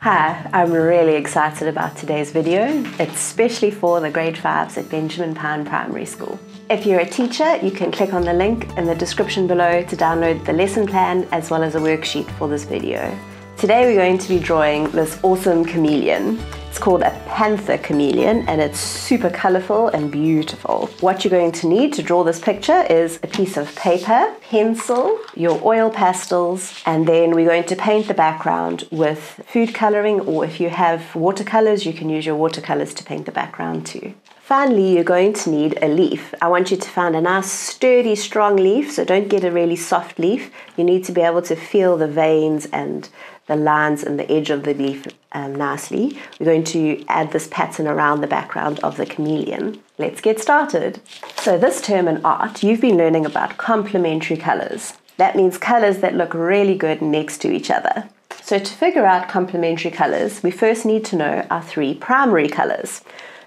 Hi, I'm really excited about today's video. It's especially for the grade 5s at Benjamin Pound Primary School. If you're a teacher, you can click on the link in the description below to download the lesson plan as well as a worksheet for this video. Today we're going to be drawing this awesome chameleon. It's called a panther chameleon and it's super colourful and beautiful. What you're going to need to draw this picture is a piece of paper, pencil, your oil pastels, and then we're going to paint the background with food colouring, or if you have watercolours, you can use your watercolours to paint the background too. Finally, you're going to need a leaf. I want you to find a nice, sturdy, strong leaf, so don't get a really soft leaf. You need to be able to feel the veins and the lines and the edge of the leaf nicely. We're going to add this pattern around the background of the chameleon. Let's get started. So this term in art, you've been learning about complementary colours. That means colours that look really good next to each other. So to figure out complementary colours, we first need to know our three primary colours.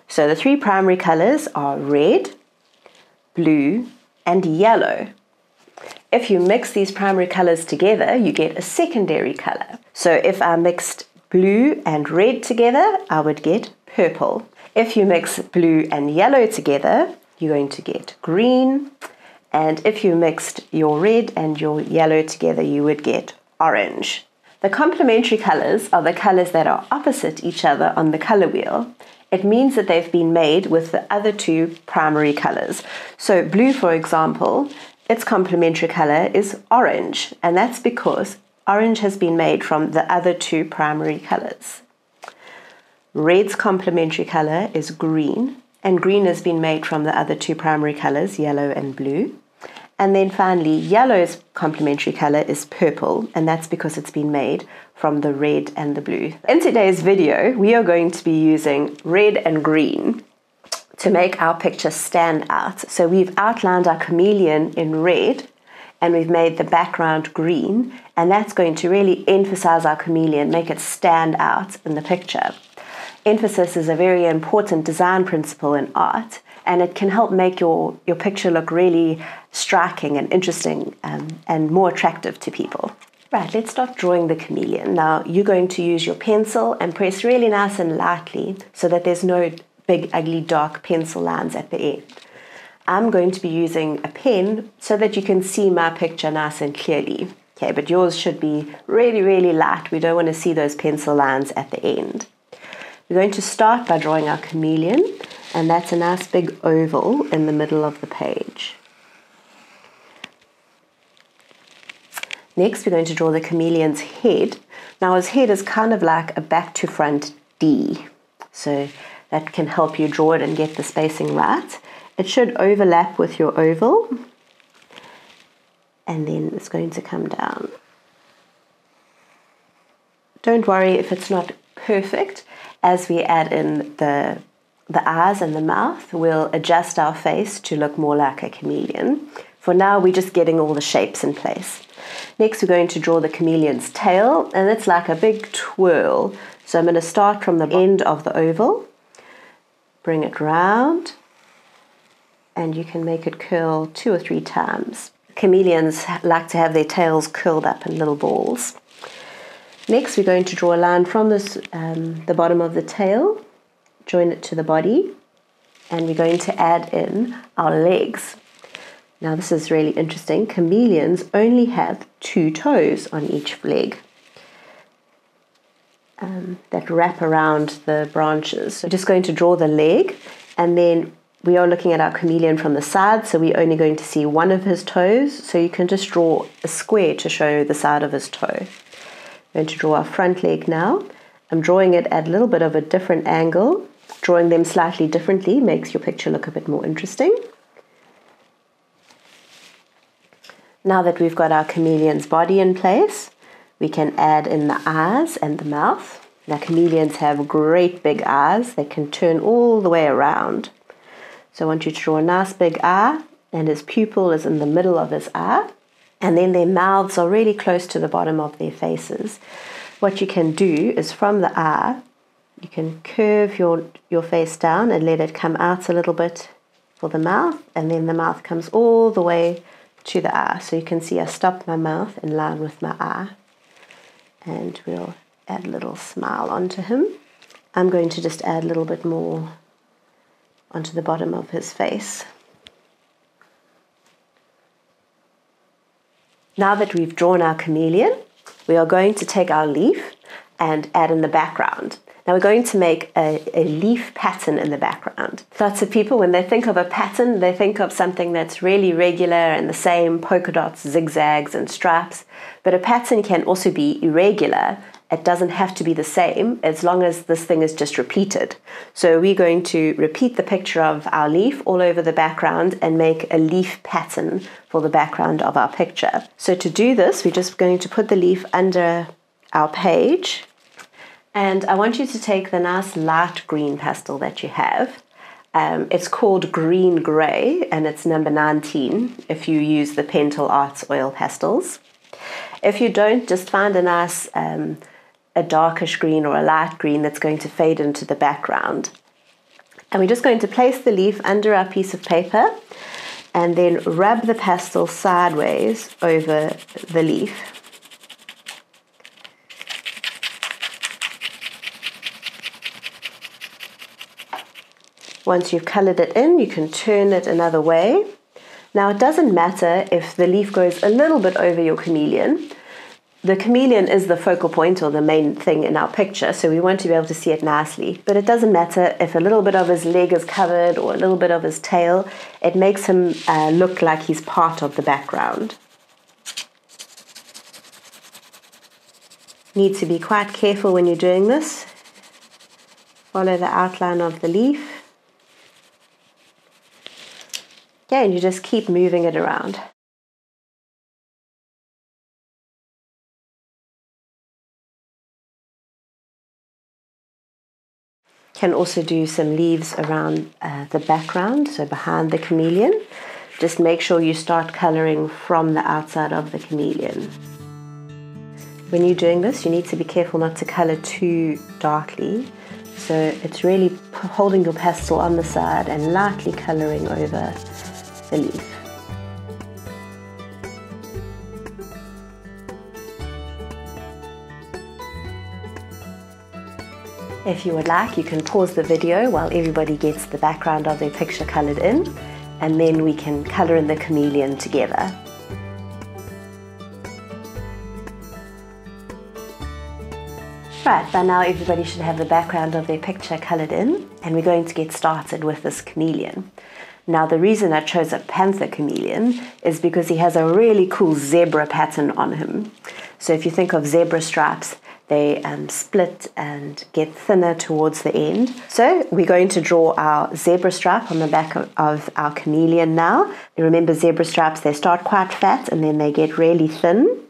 So the three primary colours are red, blue, and yellow. If you mix these primary colours together, you get a secondary colour. So if I mixed blue and red together, I would get purple. If you mix blue and yellow together, you're going to get green. And if you mixed your red and your yellow together, you would get orange. The complementary colours are the colours that are opposite each other on the colour wheel. It means that they've been made with the other two primary colours. So blue, for example, its complementary colour is orange, and that's because orange has been made from the other two primary colours. Red's complementary colour is green, and green has been made from the other two primary colours, yellow and blue. And then finally, yellow's complementary colour is purple, and that's because it's been made from the red and the blue. In today's video, we are going to be using red and green to make our picture stand out. So we've outlined our chameleon in red and we've made the background green, and that's going to really emphasize our chameleon, make it stand out in the picture. Emphasis is a very important design principle in art, and it can help make your picture look really striking and interesting and more attractive to people. Right, let's start drawing the chameleon. Now you're going to use your pencil and press really nice and lightly so that there's no big ugly dark pencil lines at the end. I'm going to be using a pen so that you can see my picture nice and clearly. Okay, but yours should be really, really light. We don't want to see those pencil lines at the end. We're going to start by drawing our chameleon, and that's a nice big oval in the middle of the page. Next, we're going to draw the chameleon's head. Now his head is kind of like a back to front D. So that can help you draw it and get the spacing right. It should overlap with your oval, and then it's going to come down. Don't worry if it's not perfect. As we add in the eyes and the mouth, we'll adjust our face to look more like a chameleon. For now, we're just getting all the shapes in place. Next, we're going to draw the chameleon's tail, and it's like a big twirl. So I'm going to start from the end of the oval, bring it round, and you can make it curl 2 or 3 times. Chameleons like to have their tails curled up in little balls. Next, we're going to draw a line from the bottom of the tail, join it to the body, and we're going to add in our legs. Now this is really interesting. Chameleons only have 2 toes on each leg that wrap around the branches. So we're just going to draw the leg, and then we are looking at our chameleon from the side, so we're only going to see one of his toes, so you can just draw a square to show the side of his toe. I'm going to draw our front leg now. I'm drawing it at a little bit of a different angle. Drawing them slightly differently makes your picture look a bit more interesting. Now that we've got our chameleon's body in place, we can add in the eyes and the mouth. Now chameleons have great big eyes. They can turn all the way around. So I want you to draw a nice big eye, and his pupil is in the middle of his eye. And then their mouths are really close to the bottom of their faces. What you can do is from the eye, you can curve your face down and let it come out a little bit for the mouth, and then the mouth comes all the way to the eye. So you can see I stopped my mouth in line with my eye, and we'll add a little smile onto him. I'm going to just add a little bit more onto the bottom of his face. Now that we've drawn our chameleon, we are going to take our leaf and add in the background. Now we're going to make a leaf pattern in the background. Lots of people, when they think of a pattern, they think of something that's really regular and the same polka dots, zigzags and stripes. But a pattern can also be irregular. It doesn't have to be the same as long as this thing is just repeated. So we're going to repeat the picture of our leaf all over the background and make a leaf pattern for the background of our picture. So to do this, we're just going to put the leaf under our page. And I want you to take the nice light green pastel that you have. It's called Green Grey and it's number 19 if you use the Pentel Arts oil pastels. If you don't, just find a nice a darkish green or a light green that's going to fade into the background. And we're just going to place the leaf under our piece of paper and then rub the pastel sideways over the leaf. Once you've coloured it in, you can turn it another way. Now it doesn't matter if the leaf goes a little bit over your chameleon. The chameleon is the focal point or the main thing in our picture, so we want to be able to see it nicely. But it doesn't matter if a little bit of his leg is covered or a little bit of his tail. It makes him look like he's part of the background. You need to be quite careful when you're doing this. Follow the outline of the leaf. Yeah, and you just keep moving it around. Can also do some leaves around the background, so behind the chameleon. Just make sure you start colouring from the outside of the chameleon. When you're doing this, you need to be careful not to colour too darkly. So it's really holding your pastel on the side and lightly colouring over the leaf. If you would like, you can pause the video while everybody gets the background of their picture coloured in, and then we can colour in the chameleon together. Right, by now everybody should have the background of their picture coloured in, and we're going to get started with this chameleon. Now the reason I chose a panther chameleon is because he has a really cool zebra pattern on him. So if you think of zebra stripes, they split and get thinner towards the end. So we're going to draw our zebra stripe on the back of our chameleon now. Remember, zebra stripes, they start quite fat and then they get really thin.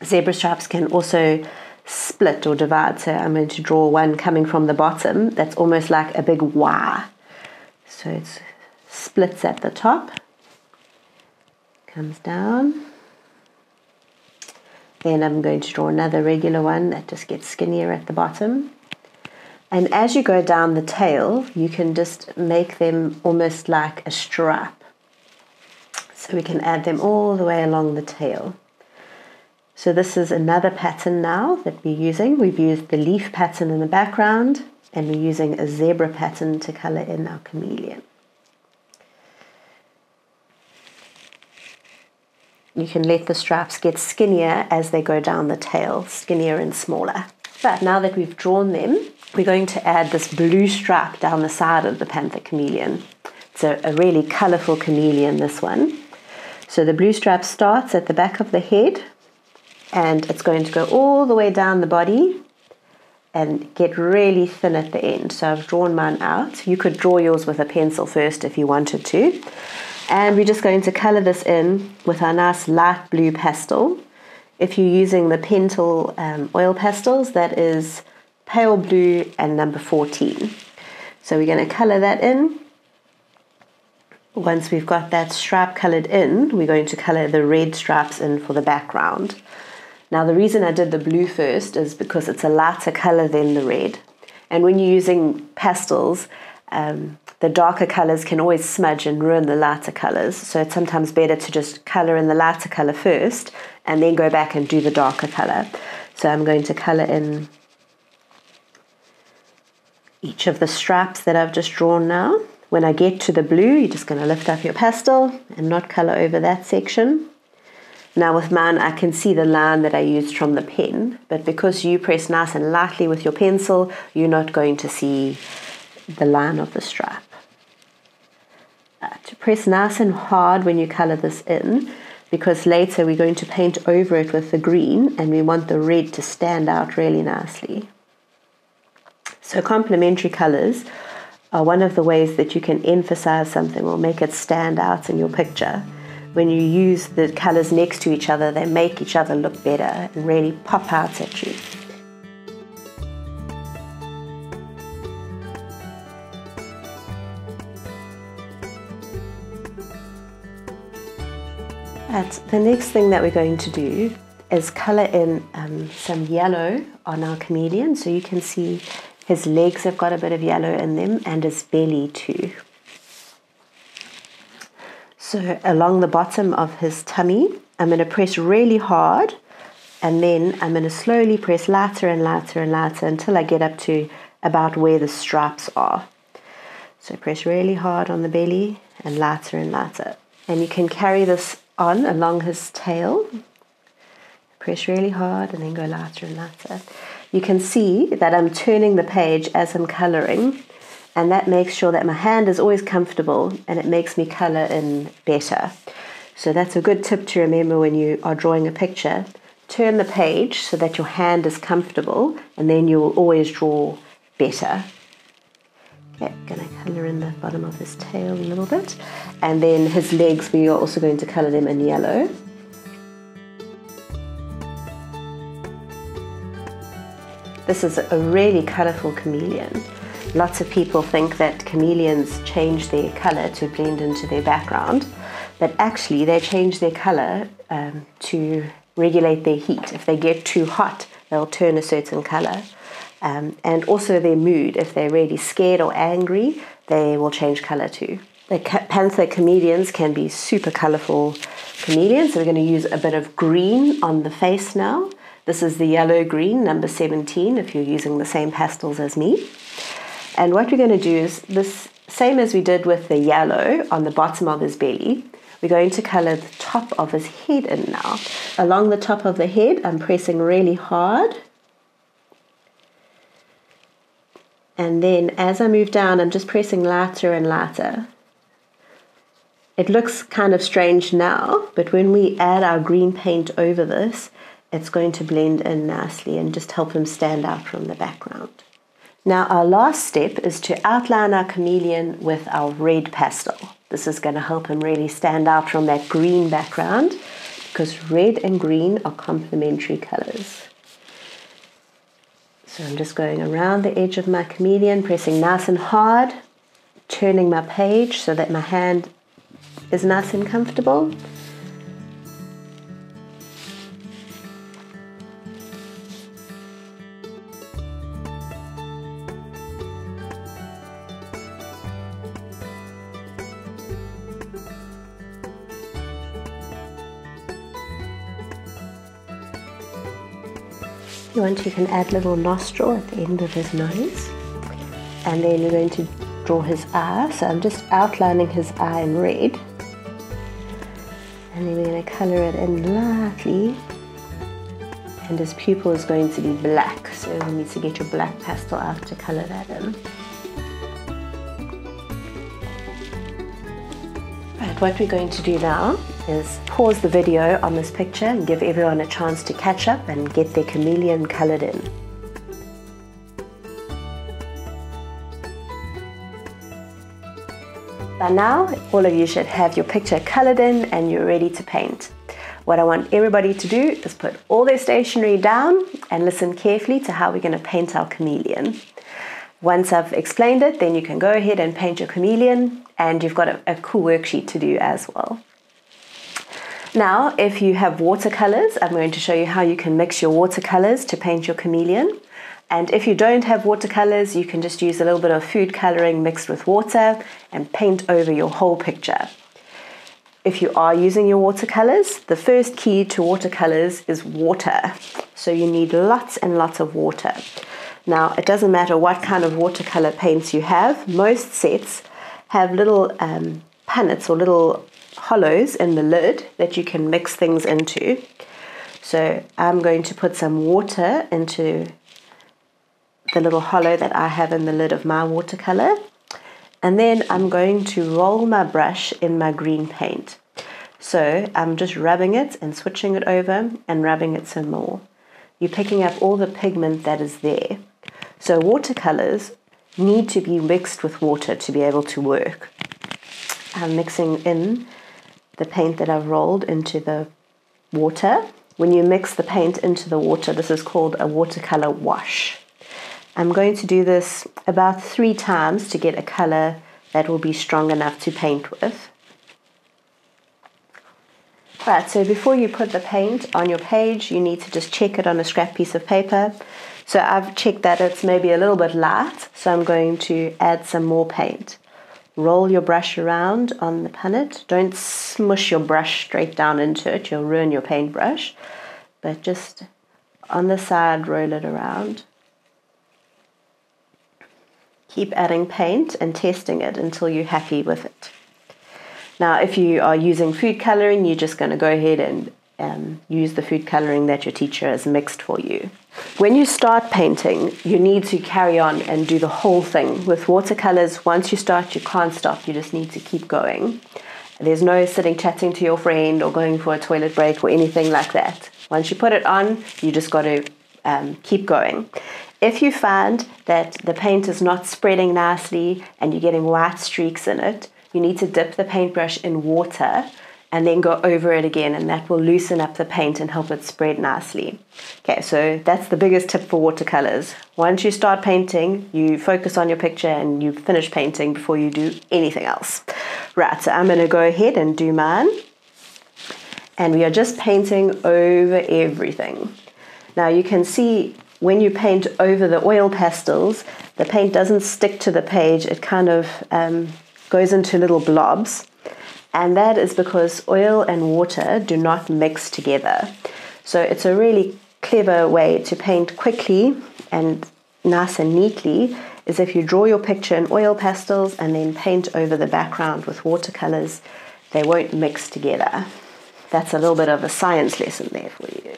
Zebra stripes can also split or divide. So I'm going to draw one coming from the bottom that's almost like a big Y. So it splits at the top, comes down. Then I'm going to draw another regular one that just gets skinnier at the bottom. And as you go down the tail, you can just make them almost like a stripe. So we can add them all the way along the tail. So this is another pattern now that we're using. We've used the leaf pattern in the background, and we're using a zebra pattern to colour in our chameleon. You can let the stripes get skinnier as they go down the tail, skinnier and smaller. But now that we've drawn them, we're going to add this blue stripe down the side of the panther chameleon. It's a really colourful chameleon, this one. So the blue stripe starts at the back of the head, and it's going to go all the way down the body and get really thin at the end. So I've drawn mine out. You could draw yours with a pencil first if you wanted to. And we're just going to colour this in with our nice light blue pastel. If you're using the Pentel oil pastels, that is pale blue and number 14. So we're going to colour that in. Once we've got that stripe coloured in, we're going to colour the red stripes in for the background. Now the reason I did the blue first is because it's a lighter colour than the red. And when you're using pastels, the darker colours can always smudge and ruin the lighter colours, so it's sometimes better to just colour in the lighter colour first and then go back and do the darker colour. So I'm going to colour in each of the stripes that I've just drawn now. When I get to the blue, you're just going to lift up your pastel and not colour over that section. Now with mine, I can see the line that I used from the pen, but because you press nice and lightly with your pencil, you're not going to see the line of the stripe. To press nice and hard when you colour this in, because later we're going to paint over it with the green and we want the red to stand out really nicely. So complementary colours are one of the ways that you can emphasize something or make it stand out in your picture. When you use the colours next to each other, they make each other look better and really pop out at you. Right, the next thing that we're going to do is colour in some yellow on our chameleon. So you can see his legs have got a bit of yellow in them and his belly too. So along the bottom of his tummy, I'm going to press really hard and then I'm going to slowly press lighter and lighter and lighter until I get up to about where the stripes are. So press really hard on the belly and lighter and lighter. And you can carry this on along his tail. Press really hard and then go lighter and lighter. You can see that I'm turning the page as I'm colouring, and that makes sure that my hand is always comfortable and it makes me colour in better. So that's a good tip to remember when you are drawing a picture. Turn the page so that your hand is comfortable and then you will always draw better. Okay, I'm going to colour in the bottom of his tail a little bit, and then his legs, we are also going to colour them in yellow. This is a really colourful chameleon. Lots of people think that chameleons change their colour to blend into their background, but actually they change their colour to regulate their heat. If they get too hot, they'll turn a certain colour. And also their mood. If they're really scared or angry, they will change colour too. The panther chameleons can be super colourful chameleons. So we're going to use a bit of green on the face now. This is the yellow green, number 17, if you're using the same pastels as me. And what we're going to do is this same as we did with the yellow on the bottom of his belly. We're going to colour the top of his head in now. Along the top of the head, I'm pressing really hard. And then as I move down, I'm just pressing lighter and lighter. It looks kind of strange now, but when we add our green paint over this, it's going to blend in nicely and just help him stand out from the background. Now our last step is to outline our chameleon with our red pastel. This is going to help him really stand out from that green background because red and green are complementary colours. So I'm just going around the edge of my chameleon, pressing nice and hard, turning my page so that my hand is nice and comfortable. If you want, you can add little nostril at the end of his nose, and then you're going to draw his eye. So I'm just outlining his eye in red, and then we're going to colour it in lightly, and his pupil is going to be black, so you need to get your black pastel out to colour that in. Right, what we're going to do now is pause the video on this picture and give everyone a chance to catch up and get their chameleon coloured in. By now, all of you should have your picture coloured in and you're ready to paint. What I want everybody to do is put all their stationery down and listen carefully to how we're going to paint our chameleon. Once I've explained it, then you can go ahead and paint your chameleon, and you've got a cool worksheet to do as well. Now, if you have watercolors, I'm going to show you how you can mix your watercolors to paint your chameleon. And if you don't have watercolors, you can just use a little bit of food coloring mixed with water and paint over your whole picture. if you are using your watercolors, the first key to watercolors is water. So you need lots and lots of water. Now, it doesn't matter what kind of watercolor paints you have. Most sets have little punnets or little hollows in the lid that you can mix things into. So I'm going to put some water into the little hollow that I have in the lid of my watercolor. And then I'm going to roll my brush in my green paint. So I'm just rubbing it and switching it over and rubbing it some more. You're picking up all the pigment that is there. So watercolors need to be mixed with water to be able to work. I'm mixing in the paint that I've rolled into the water. When you mix the paint into the water, this is called a watercolor wash. I'm going to do this about 3 times to get a color that will be strong enough to paint with. Right, so before you put the paint on your page, you need to just check it on a scrap piece of paper. So I've checked that it's maybe a little bit light, so I'm going to add some more paint. Roll your brush around on the punnet. Don't smush your brush straight down into it, you'll ruin your paintbrush. But just on the side, roll it around. Keep adding paint and testing it until you're happy with it. Now, if you are using food coloring, you're just going to go ahead and use the food coloring that your teacher has mixed for you. When you start painting, you need to carry on and do the whole thing. With watercolors, once you start, you can't stop. You just need to keep going. There's no sitting chatting to your friend or going for a toilet break or anything like that. Once you put it on, you just got to keep going. If you find that the paint is not spreading nicely and you're getting white streaks in it, you need to dip the paintbrush in water and then go over it again, and that will loosen up the paint and help it spread nicely. Okay, so that's the biggest tip for watercolors. Once you start painting, you focus on your picture and you finish painting before you do anything else. Right, so I'm going to go ahead and do mine. And we are just painting over everything. Now you can see when you paint over the oil pastels, the paint doesn't stick to the page, it kind of goes into little blobs. And that is because oil and water do not mix together. So it's a really clever way to paint quickly and nice and neatly is if you draw your picture in oil pastels and then paint over the background with watercolors. They won't mix together. That's a little bit of a science lesson there for you.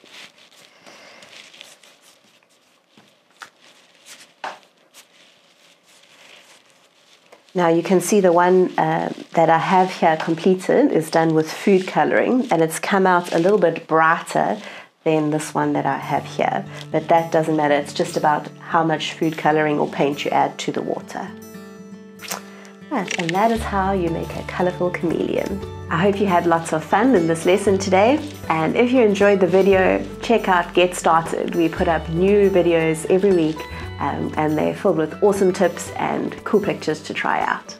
Now you can see the one that I have here completed is done with food coloring, and it's come out a little bit brighter than this one that I have here. But that doesn't matter, it's just about how much food coloring or paint you add to the water. Right, and that is how you make a colourful chameleon. I hope you had lots of fun in this lesson today, and if you enjoyed the video, check out Get Started. We put up new videos every week and they're filled with awesome tips and cool pictures to try out.